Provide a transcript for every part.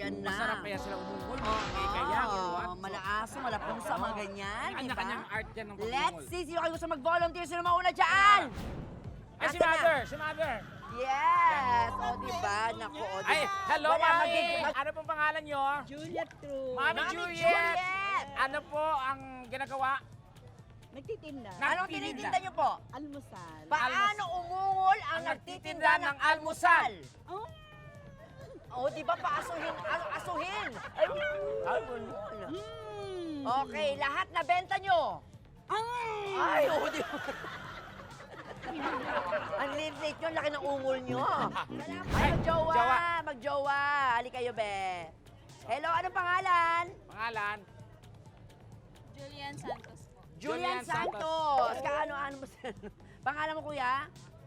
Ayan na. Masarap kaya sila umungol. Kaya or what? Malaaso, malapunsa, mga ganyan. Ang Diba? kanya-kanyang art yan ng Let's pagmungol. see, sino kayo gusto mag-volunteer? Sino mauna dyan? Ay, si Nasaan na? Mother! Si Mother! Yes! O, diba? Naku, o, diba? Ay, hello, Wala Mami! magig- Ano pong pangalan nyo? Juliet Cruz. Mami Mami Juliet! Juliet! Ano po ang ginagawa? Nagtitinda. Anong tinitinda nyo po? Almusal. Paano umungol ang nagtitinda ng almusal? Oh, O, di ba paasuhin? Asuhin! Ay, almusal. Okay, lahat na benta nyo. Ay, o, di ba? Ang liit-liit nyo, laki ng ungol nyo. Ay, magjowa, jowa. magjowa. Hali kayo, be. Hello, anong pangalan? Pangalan? Julian Santos po. Julian Julian Santos. Santos. Kaano-ano mo? Pangalan mo, kuya?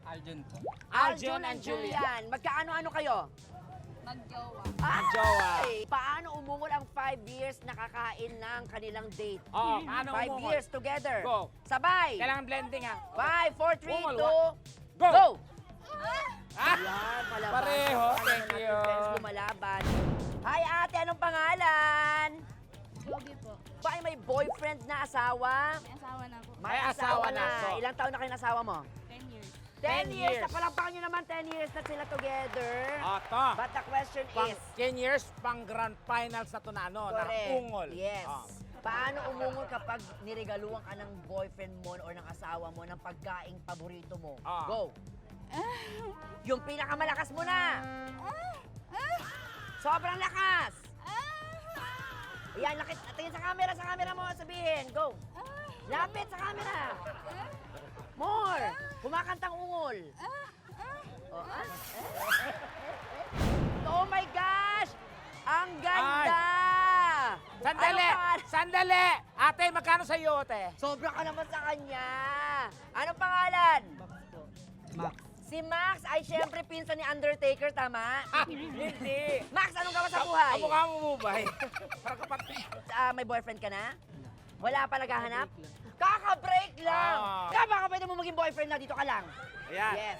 Aljon po. Aljun and Julian. Magkaano-ano kayo? Magjowa. Magjowa. Ay! Paano umungol ang 5 years nakakain ng kanilang date? Oo, paano 5 umungol? years together. Go. Sabay. Kailangan blending ha. 5, 4, 3, 2, Umungol, go! Go! Ah! Yan, palaban. Pareho, Ang thank ating you. friends lumalaban. Hi, ate, anong pangalan? Jogi po. Ba ay may boyfriend na asawa? May asawa na po. May May asawa na. So, Ilang taon na kayo ng asawa mo? 10 years. 10 10 years. years. Napalakpakan nyo naman 10 years na sila together. Oto. But the question Pang is, 10 years, pang grand finals na to na ano, na correct. ungol. Yes. Oh. Paano umungol kapag niregaluhan ka ng boyfriend mo or ng asawa mo ng pagkaing paborito mo? Ah. Go. Yung pinakamalakas mo na. Sobrang lakas. Yan, tingin sa camera mo, sabihin. Go. Lapit sa camera. More. Kumakantang ungol. Oh, oh my gosh! Ang ganda! Sandali! Anong pangalan? Sandali! Ate, magkano sa iyo, ate? Sobra ka naman sa kanya. Anong pangalan? Max po. Max. Si Max ay siyempre pinsan ni Undertaker, tama? Hindi. Max, anong gawa sa buhay? Kamukha mo mo ba? Parang kapatid. May boyfriend ka na? Wala pa naghahanap? Kaka-break lang! Ah. Baka pwede mo maging boyfriend na dito ka lang. Ayan. Yes.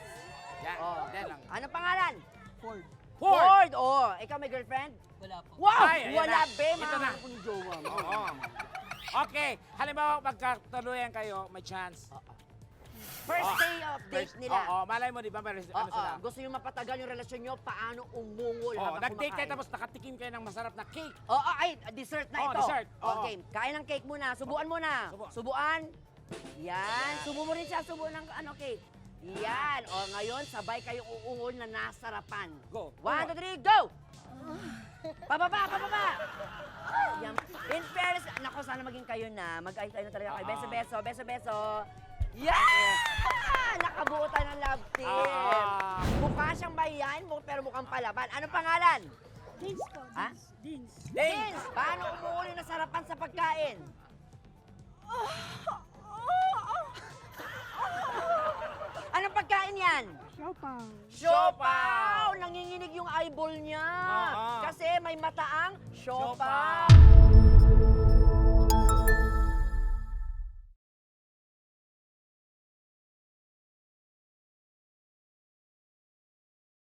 Yan, Oh. yan lang. Anong pangalan? Ford. Ford! Oh, ikaw may girlfriend? Wala po. Wow! Ay, ayan Wala, na. be. Ito na. Mga kung jowa mo. Oo. Okay, halimbawa magkatuluyan kayo, may chance. First Oh. day of date First- nila. Oo, malay mo, di ba? Ano Oo, sila? gusto nyo mapatagal yung relasyon nyo, paano umungol Oh, habang nag-date kayo kumakain? tapos nakatikim kayo ng masarap na cake. Oo, ay, dessert na Oh, ito. dessert. Oo. Okay, kain ng cake muna. Subuan muna. Subo. Subuan. Yan. Subo mo rin siya. Subo ng ano, cake. Yan. O, ngayon, sabay kayong uungol na nasarapan. Go. 1, 2, 3, go! Pababa, pababa! Yan. In fairness, nako, sana maging kayo na. Mag-ay kayo na talaga kayo. Beso-beso, beso-beso. Yeah! Nakabuo tayo ng love team. Mukha siyang bayan, pero mukhang palaban. Anong pangalan? Dins po. Ha? Dins. Vince, paano umuuli na sarapan sa pagkain? Anong pagkain yan? Siopaw. Siopaw! Nanginginig yung eyeball niya. Oo. Kasi may mataang siopaw.